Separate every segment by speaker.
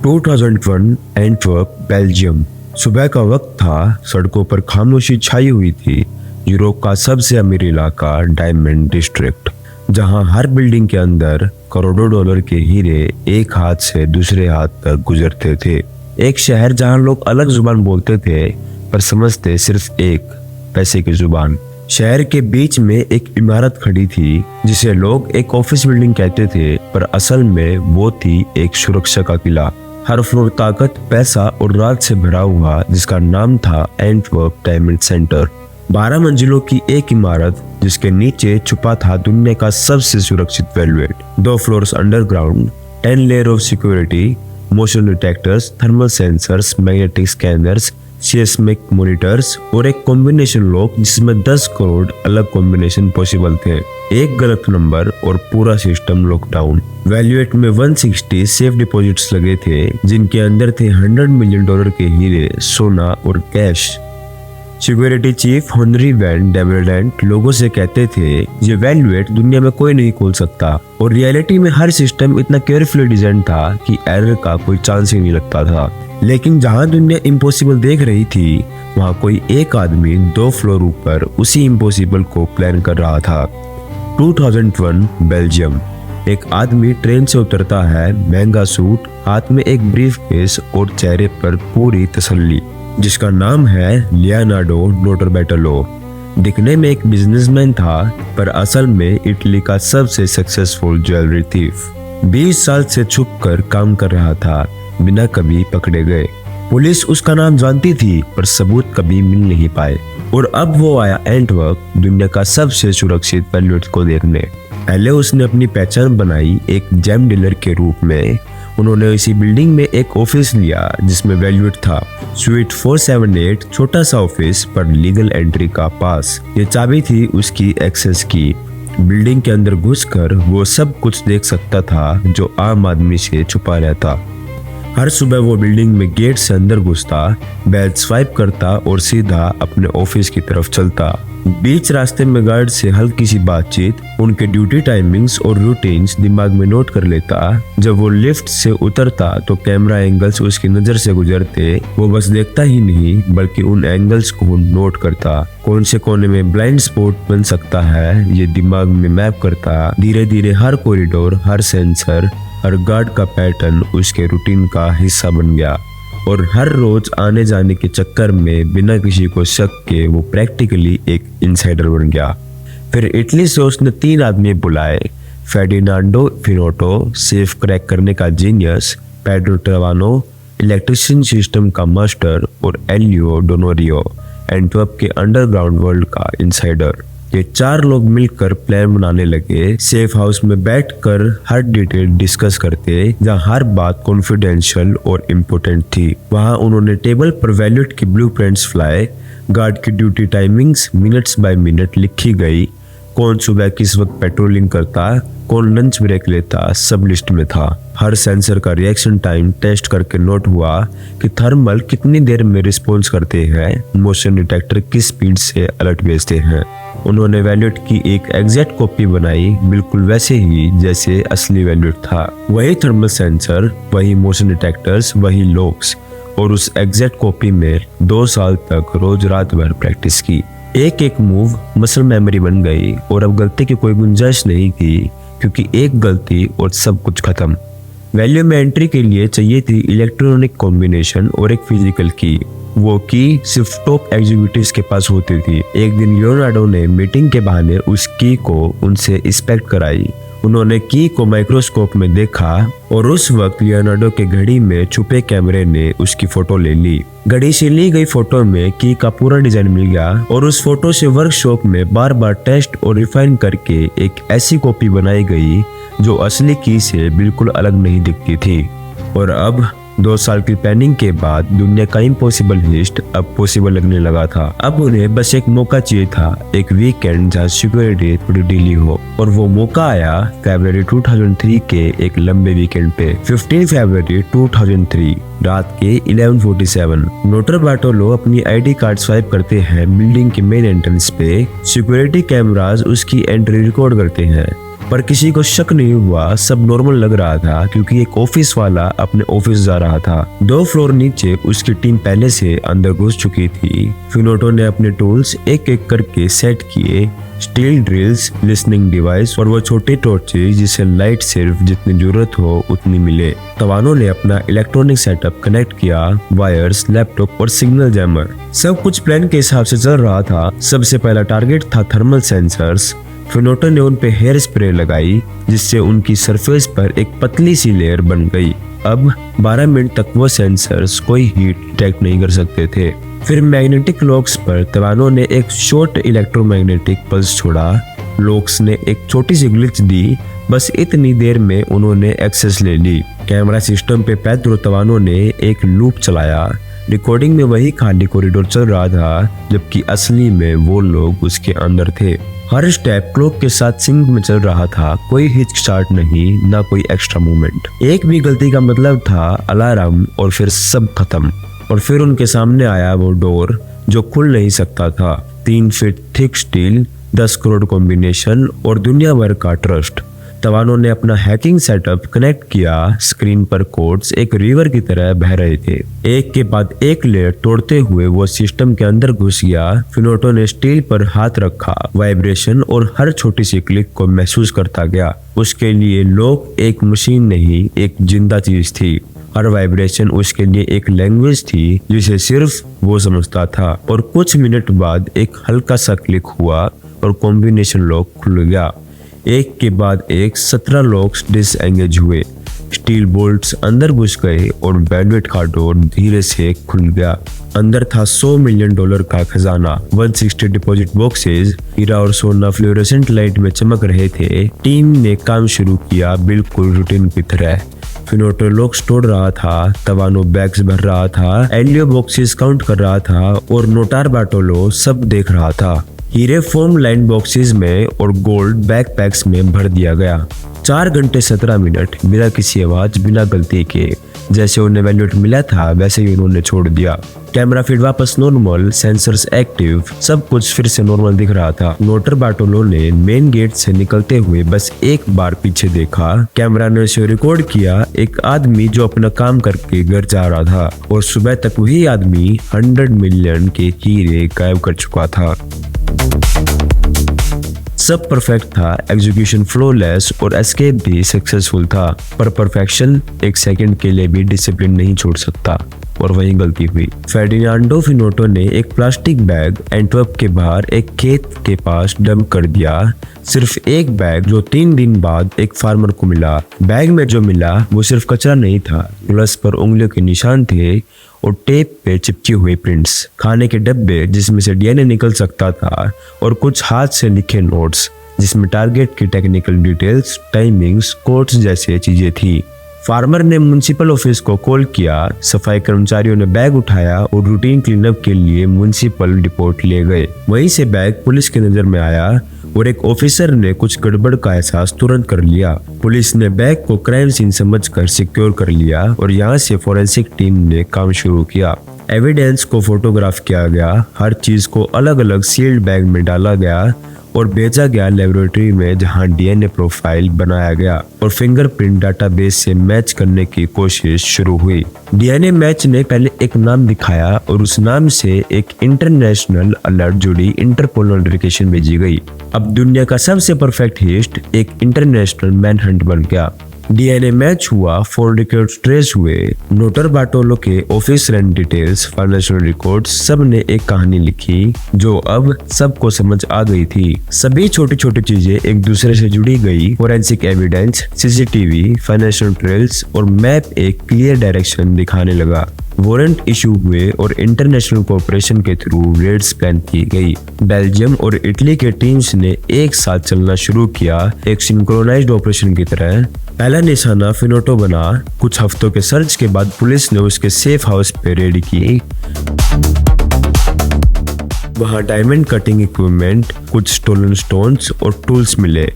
Speaker 1: 2001 Antwerp, Belgium. सुबह का वक्त था, सड़कों पर खामोशी छाई हुई थी। यूरोप का सबसे अमीर इलाका, डायमंड डिस्ट्रिक्ट, जहां हर बिल्डिंग के अंदर करोड़ों डॉलर के हीरे एक हाथ से दूसरे हाथ तक गुजरते थे। एक शहर जहां लोग अलग जुबान बोलते थे पर समझते सिर्फ एक, पैसे की जुबान। शहर के बीच में एक इमारत खड़ी थी जिसे लोग एक ऑफिस बिल्डिंग कहते थे, पर असल में वो थी एक सुरक्षा का किला। हर फ्लोर ताकत, पैसा और राज से भरा हुआ, जिसका नाम था एंटवर्प डायमंड सेंटर। 12 मंजिलों की एक इमारत जिसके नीचे छुपा था दुनिया का सबसे सुरक्षित velvet. 2 floors underground, 10 layer of security, motion detectors, thermal sensors, magnetic scanners, seismic monitors और एक कॉम्बिनेशन लॉक जिसमें 10 करोड़ अलग कॉम्बिनेशन पॉसिबल थे। एक गलत नंबर और पूरा सिस्टम लॉकडाउन। वैल्यूएट में 160 सेफ डिपॉजिट्स लगे थे जिनके अंदर थे $100 मिलियन के हीरे, सोना और cash. Security chief Henry Van डेवरडेंट लोगों से कहते थे, ये वैल्यूएट दुनिया में कोई नहीं खोल सकता। और रियलिटी में हर सिस्टम इतना केयरफुली डिजाइन था कि एरर का कोई चांस ही नहीं लगता था। लेकिन जहां दुनिया इम्पॉसिबल देख रही थी, वहां कोई एक आदमी 2 फ्लोर ऊपर उसी इम्पॉसिबल को प्लान कर रहा था। 2001 बेल्जियम। एक आदमी ट्रेन से उतरता है, महंगा सूट, हाथ में एक ब्रीफ केस और चेहरे पर पूरी तसल्ली, जिसका नाम है लियोनार्डो नोटार्बेटेलो। दिखने में एक बिजनेसमैन था, पर असल में इटली का सबसे सक्सेसफुल ज्वेलरी थीफ। 20 साल से छुपकर काम कर रहा था, बिना कभी पकड़े गए। पुलिस उसका नाम जानती थी, पर सबूत कभी मिल नहीं पाए। और अब वो आया एंटवर्प, दुनिया का सबसे सुरक्षित वैल्यूएट को देखने। पहले उसने अपनी पहचान बनाई एक जेम डीलर के रूप में। उन्होंने इसी बिल्डिंग में एक ऑफिस लिया जिसमें वैल्यूएट था। स्वीट 478, छोटा सा ऑफिस पर लीगल एंट्री का पास। ये चाबी थी उसकी एक्सेस की। बिल्डिंग के अंदर घुसकर वो सब कुछ देख सकता था जो आम आदमी से छुपा रहता। हर सुबह वो बिल्डिंग में गेट से अंदर घुसता, बैज स्वाइप करता और सीधा अपने ऑफिस की तरफ चलता। बीच रास्ते में गार्ड से हल्की सी बातचीत, उनके ड्यूटी टाइमिंग्स और रूटीन्स दिमाग में नोट कर लेता। जब वो लिफ्ट से उतरता तो कैमरा एंगल्स उसकी नजर से गुजरते। वो बस देखता ही नहीं बल्कि उन एंगल्स को नोट करता। कौन से कोने में ब्लाइंड स्पॉट बन सकता है ये दिमाग में मैप करता। धीरे धीरे हर कॉरिडोर, हर सेंसर, हर गार्ड का पैटर्न उसके रूटीन का हिस्सा बन गया। और हर रोज आने जाने के चक्कर में बिना किसी को शक के वो प्रैक्टिकली एक इनसाइडर बन गया। फिर इटली से उसने 3 आदमी बुलाए, फेर्डिनांडो फिनोटो, सेफ क्रैक करने का जीनियस, पेड्रो ट्रेवानो, इलेक्ट्रिशियन सिस्टम का मास्टर, और एलियो डोनोरियो, एंटवर्प के अंडरग्राउंड वर्ल्ड का इनसाइडर। ये 4 लोग मिलकर प्लान बनाने लगे। सेफ हाउस में बैठकर हर डिटेल डिस्कस करते, जहाँ हर बात कॉन्फिडेंशियल और इम्पोर्टेंट थी। वहाँ उन्होंने टेबल पर वैल्यूएट की ब्लूप्रिंट्स फ्लाई, गार्ड की duty timings minutes by minute लिखी गई। कौन सुबह किस वक्त पेट्रोलिंग करता, कौन लंच ब्रेक लेता, सब लिस्ट में था। हर सेंसर का रिएक्शन टाइम टेस्ट करके नोट हुआ कि थर्मल कितनी देर में रिस्पॉन्स करते हैं, मोशन डिटेक्टर किस स्पीड से अलर्ट भेजते हैं। उन्होंने वैल्यूएट की एक एग्जैक्ट कॉपी बनाई, बिल्कुल वैसे ही जैसे असली वैल्यूएट था। वही थर्मल सेंसर, वही मोशन डिटेक्टर्स, वही लॉक्स। और उस एग्जैक्ट कॉपी में 2 साल तक रोज रात भर प्रैक्टिस की। एक एक मूव मसल मेमोरी बन गई और अब गलती की कोई गुंजाइश नहीं थी, क्योंकि एक गलती और सब कुछ खत्म। वैल्यू में एंट्री के लिए चाहिए थी इलेक्ट्रॉनिक कॉम्बिनेशन और एक फिजिकल की। वो की सिर्फ टॉप एग्जीक्यूटिव्स के पास होती थी। एक दिन लियोनार्डो ने मीटिंग के बहाने उस की को उनसे इंस्पेक्ट कराई। उन्होंने की को माइक्रोस्कोप में देखा और उस वक्त लियोनार्डो के घड़ी में छुपे कैमरे ने उसकी फोटो ले ली। घड़ी से ली गई फोटो में की का पूरा डिजाइन मिल गया और उस फोटो से वर्कशॉप में बार बार टेस्ट और रिफाइन करके एक ऐसी कॉपी बनाई गई जो असली की से बिल्कुल अलग नहीं दिखती थी। और अब 2 साल की प्लानिंग के बाद दुनिया का इम्पॉसिबल लिस्ट अब पॉसिबल लगने लगा था। अब उन्हें बस एक मौका चाहिए था, एक वीकेंड जहाँ सिक्योरिटी थोड़ी ढीली हो। और वो मौका आया फरवरी 2003 के एक लंबे वीकेंड पे। 15 फरवरी 2003 रात के 11:47 नोटार्बेटेलो अपनी आईडी कार्ड स्वाइप करते हैं बिल्डिंग के मेन एंट्रेंस पे। सिक्योरिटी कैमरास उसकी एंट्री रिकॉर्ड करते हैं। पर किसी को शक नहीं हुआ, सब नॉर्मल लग रहा था क्योंकि एक ऑफिस वाला अपने ऑफिस जा रहा था। 2 फ्लोर नीचे उसकी टीम पहले से अंदर घुस चुकी थी। फिनोटो ने अपने टूल्स एक एक करके सेट किए, स्टील ड्रिल्स, लिसनिंग डिवाइस और वो छोटे टॉर्चेस जिसे लाइट सिर्फ जितनी जरूरत हो उतनी मिले। तवानो ने अपना इलेक्ट्रॉनिक सेटअप कनेक्ट किया, वायर्स, लैपटॉप और सिग्नल जैमर। सब कुछ प्लान के हिसाब से चल रहा था। सबसे पहला टारगेट था थर्मल सेंसर्स। फिनोटो ने उन पे हेयर स्प्रे लगाई जिससे उनकी सरफेस पर एक पतली सी लेयर बन गई। अब 12 मिनट तक वो सेंसर्स कोई हीट डिटेक्ट नहीं कर सकते थे। फिर मैग्नेटिक लॉक्स पर तवानो ने एक शॉर्ट इलेक्ट्रोमैग्नेटिक पल्स छोड़ा। लॉक्स ने एक छोटी सी ग्लिच दी, बस इतनी देर में उन्होंने एक्सेस ले ली। कैमरा सिस्टम पे पेड्रो तवानो ने एक लूप चलाया। रिकॉर्डिंग में वही खाली कॉरिडोर चल रहा था, जबकि असली में वो लोग उसके अंदर थे। हर स्टेप क्लॉक के साथ सिंक में चल रहा था, कोई हिचकिचाहट नहीं, ना कोई एक्स्ट्रा मूवमेंट। एक भी गलती का मतलब था अलार्म और फिर सब खत्म। और फिर उनके सामने आया वो डोर जो खुल नहीं सकता था। 3 feet thick steel, 10 crore combination और दुनिया भर का ट्रस्ट। तवानो ने अपना हैकिंग सेटअप कनेक्ट किया। स्क्रीन पर कोड्स एक रिवर की तरह बह रहे थे। एक के बाद एक लेयर तोड़ते हुए वो सिस्टम के अंदर घुस गया। फिनोटो ने स्टील पर हाथ रखा, वाइब्रेशन और हर छोटी सी क्लिक को महसूस करता गया। उसके लिए लॉक एक मशीन नहीं, एक जिंदा चीज थी। हर वाइब्रेशन उसके लिए एक लैंग्वेज थी जिसे सिर्फ वो समझता था। और कुछ मिनट बाद एक हल्का सा क्लिक हुआ और कॉम्बिनेशन लॉक खुल गया। एक के बाद एक 17 लॉक्स डिसएंगेज हुए। स्टील बोल्ट्स अंदर घुस गए और वेलवेट का डोर धीरे से खुल गया। अंदर था $100 मिलियन का खजाना। 160 डिपॉजिट बॉक्सेस हीरा और सोना फ्लोरेसेंट लाइट में चमक रहे थे। टीम ने काम शुरू किया बिल्कुल रूटीन की तरह। फिनोटो लॉक्स तोड़ रहा था, तवानो बैग्स भर रहा था, एलियो बॉक्सेस काउंट कर रहा था और नोटार बाटोलो सब देख रहा था। हीरे फोम लाइन बॉक्सेस में और गोल्ड बैकपैक्स में भर दिया गया। 4 घंटे 17 मिनट बिना किसी आवाज, बिना गलती के। जैसे उन्हें वैल्यूट मिला था वैसे ही उन्होंने छोड़ दिया। कैमरा फीड वापस नॉर्मल, सेंसर्स एक्टिव, सब कुछ फिर से नॉर्मल दिख रहा था। नोटर बाटोलो ने मेन गेट से निकलते हुए बस एक बार पीछे देखा। कैमरा ने उसे रिकॉर्ड किया, एक आदमी जो अपना काम करके घर जा रहा था। और सुबह तक वही आदमी 100 मिलियन के हीरे गायब कर चुका था। सब परफेक्ट था, एग्जीक्यूशन फ्लॉलेस और एस्केप भी सक्सेसफुल था। पर परफेक्शन एक सेकंड के लिए भी डिसिप्लिन नहीं छोड़ सकता और वही गलती हुई। फेर्डिनांडो फिनोटो ने एक प्लास्टिक बैग एंटवर्प के बाहर एक खेत के पास डंप कर दिया। सिर्फ एक बैग जो 3 दिन बाद एक फार्मर को मिला। बैग में जो मिला वो सिर्फ कचरा नहीं था, ग्लस पर उंगलियों के निशान थे और टेप पे चिपकी हुई प्रिंट्स। खाने के डब्बे जिसमें से डीएनए निकल सकता था और कुछ हाथ से लिखे नोट्स जिसमें टारगेट की टेक्निकल डिटेल्स, टाइमिंग्स, कोड्स जैसी चीजें थी। फार्मर ने म्युनिसिपल ऑफिस को कॉल किया। सफाई कर्मचारियों ने बैग उठाया और रूटीन क्लीनअप के लिए म्युनिसिपल डिपोट ले गए। वहीं से बैग पुलिस की नजर में आया और एक ऑफिसर ने कुछ गड़बड़ का एहसास तुरंत कर लिया। पुलिस ने बैग को क्राइम सीन समझकर सिक्योर कर लिया और यहाँ से फोरेंसिक टीम ने काम शुरू किया। एविडेंस को फोटोग्राफ किया गया, हर चीज को अलग अलग सील्ड बैग में डाला गया और भेजा गया लेबोरेटरी में जहां डीएनए प्रोफाइल बनाया गया और फिंगरप्रिंट डाटाबेस से मैच करने की कोशिश शुरू हुई। डीएनए मैच ने पहले एक नाम दिखाया और उस नाम से एक इंटरनेशनल अलर्ट जुड़ी इंटरपोल नोटिफिकेशन भेजी गई। अब दुनिया का सबसे परफेक्ट हिस्ट एक इंटरनेशनल मैनहंट बन गया। डीएनए मैच हुआ, 4 रिकॉर्ड्स ट्रेस हुए, नोटर बाटोलो के office rent details, financial records, सब ने एक कहानी लिखी जो अब सबको समझ आ गई थी। सभी छोटी छोटी चीजें एक दूसरे से जुड़ी गई। Forensic evidence, CCTV, financial trails और मैप एक क्लियर डायरेक्शन दिखाने लगा। वारंट इशू हुए और इंटरनेशनल कोऑपरेशन के थ्रू रेड्स प्लान की गई। बेल्जियम और इटली के टीम्स ने एक साथ चलना शुरू किया, एक सिंक्रोनाइज्ड ऑपरेशन की तरह। पहला निशाना फिनोटो बना। कुछ हफ्तों के सर्च के बाद पुलिस ने उसके सेफ हाउस पे रेड की। वहां डायमंड कटिंग इक्विपमेंट, कुछ स्टोलन स्टोन्स और टूल्स मिले।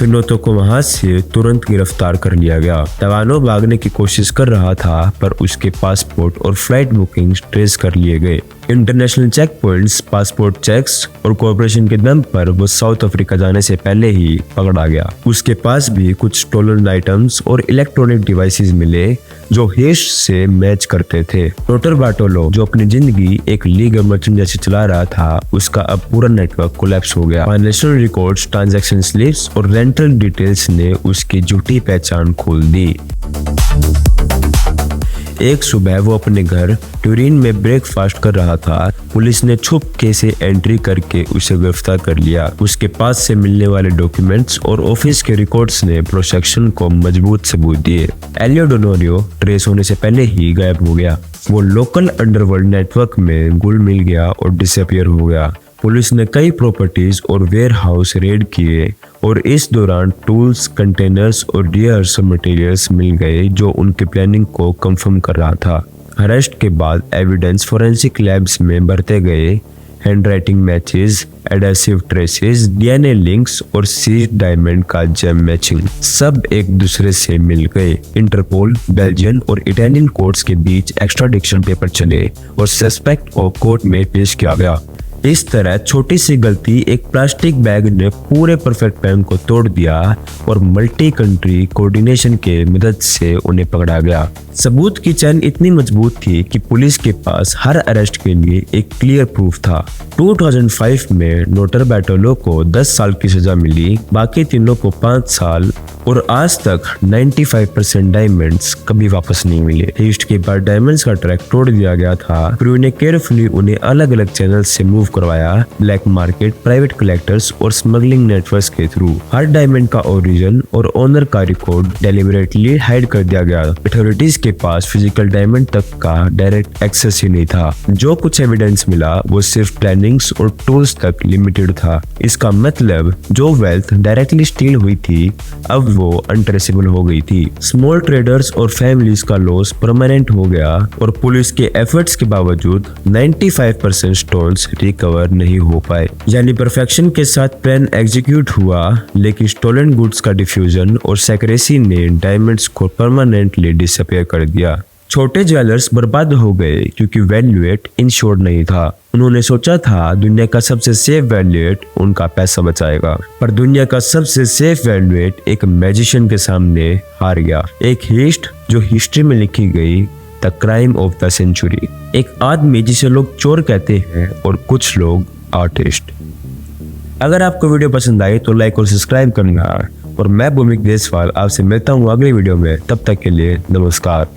Speaker 1: फिनोतो को वहां से तुरंत गिरफ्तार कर लिया गया। तवानो भागने की कोशिश कर रहा था, पर उसके पासपोर्ट और फ्लाइट बुकिंग ट्रेस कर लिए गए। International check points, passport checks और कोऑपरेशन के दम पर वो साउथ अफ्रीका जाने से पहले ही पकड़ा गया। उसके पास भी कुछ स्टोलन आइटम्स और इलेक्ट्रॉनिक डिवाइसेस मिले जो हेश से मैच करते थे। नोटर बार्टोलो, जो अपनी जिंदगी एक लीगल मर्चेंट जैसे चला रहा था, उसका अब पूरा नेटवर्क कोलैप्स हो गया। फाइनेंशियल रिकॉर्ड्स, ट्रांजैक्शन स्लिप्स और रेंटल डिटेल्स ने उसकी झूठी पहचान खोल दी। एक सुबह वो अपने घर ट्यूरिन में ब्रेकफास्ट कर रहा था। पुलिस ने छुपके से एंट्री करके उसे गिरफ्तार कर लिया। उसके पास से मिलने वाले डॉक्यूमेंट्स और ऑफिस के रिकॉर्ड्स ने प्रोसेक्शन को मजबूत सबूत दिए। एलियो डोनोरियो ट्रेस होने से पहले ही गायब हो गया। वो लोकल अंडरवर्ल्ड नेटवर्क में घुल मिल गया और डिसअपियर हो गया। पुलिस ने कई प्रॉपर्टीज और वेयर हाउस रेड किए और इस दौरान टूल्स, कंटेनर्स और रेयर्स मटेरियल्स मिल गए जो उनकी प्लानिंग को कंफर्म कर रहा था। अरेस्ट के बाद एविडेंस फोरेंसिक लैब्स में भरते गए। Handwriting matches, adhesive traces, DNA links और सीज्ड डायमंड का जेम मैचिंग सब एक दूसरे से मिल गए। इंटरपोल, बेल्जियन और इटालियन कोर्ट्स के बीच एक्स्ट्राडिक्शन पेपर चले और सस्पेक्ट को कोर्ट में पेश किया गया। इस तरह छोटी सी गलती एक प्लास्टिक बैग ने पूरे परफेक्ट प्लान को तोड़ दिया और मल्टी कंट्री कोऑर्डिनेशन के मदद से उन्हें पकड़ा गया। सबूत की चैन इतनी मजबूत थी कि पुलिस के पास हर अरेस्ट के लिए एक क्लियर प्रूफ था। 2005 में नोटर बार्टोलो को 10 साल की सजा मिली, बाकी तीनों को 5 साल, और आज तक 95% डायमंड्स कभी वापस नहीं मिले। हीस्ट के बाद डायमंड्स का ट्रैक तोड़ दिया गया था। क्रू ने केयरफुली उन्हें अलग अलग चैनल से मूव करवाया, ब्लैक मार्केट, प्राइवेट कलेक्टर्स और स्मगलिंग नेटवर्क्स के थ्रू। हर डायमंड का ओरिजिन और ओनर का रिकॉर्ड डेलिबरेटली हाइड कर दिया गया। अथॉरिटीज के पास फिजिकल डायमंड तक का डायरेक्ट एक्सेस ही नहीं था। जो कुछ एविडेंस मिला वो सिर्फ प्लानिंग्स और टूल्स तक लिमिटेड था। इसका मतलब जो वेल्थ डायरेक्टली स्टील हुई थी अब वो अनट्रेसेबल हो गई थी। स्मॉल ट्रेडर्स और फैमिलीज का लॉस परमानेंट हो गया और पुलिस के एफर्ट्स के बावजूद 95% स्टोन्स रिकवर नहीं हो पाए। यानी परफेक्शन के साथ प्लान एग्जीक्यूट हुआ, लेकिन स्टोलन गुड्स का डिफ्यूजन और सेक्रेसी ने डायमंड्स को परमानेंटली डिसअपियर कर दिया। छोटे ज्वेलर्स बर्बाद हो गए क्योंकि वैल्यूएट इंश्योर्ड नहीं था। उन्होंने सोचा था दुनिया का सबसे सेफ वैल्यूएट उनका पैसा बचाएगा, पर दुनिया का सबसे सेफ वैल्यूएट एक मैजिशियन के सामने हार गया। एक हिस्ट जो हिस्ट्री में लिखी गई, the crime of the century. एक आदमी जिसे लोग चोर कहते हैं और कुछ लोग आर्टिस्ट। अगर आपको वीडियो पसंद आई तो लाइक और सब्सक्राइब करना, और मैं भूमिक देसवाल आपसे मिलता हूँ अगली वीडियो में। तब तक के लिए नमस्कार।